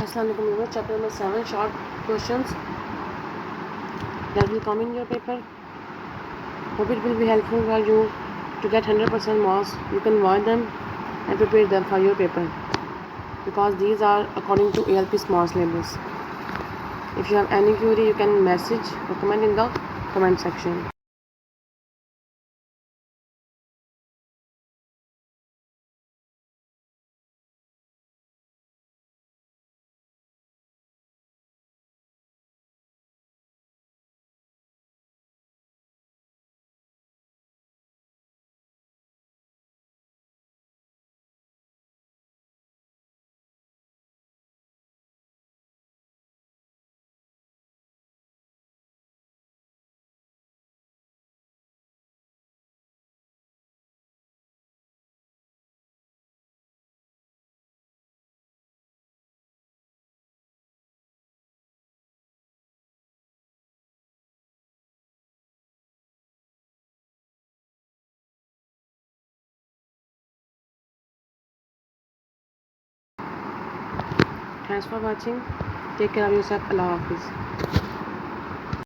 Assalamualaikum viewers, chapter number 7, short questions that will come in your paper. Hope it will be helpful for you to get 100% marks. You can watch them and prepare them for your paper because these are according to ALP Smart Syllabus. If you have any query, you can message or comment in the comment section. Thanks for watching. Take care of yourself. Allah Hafiz.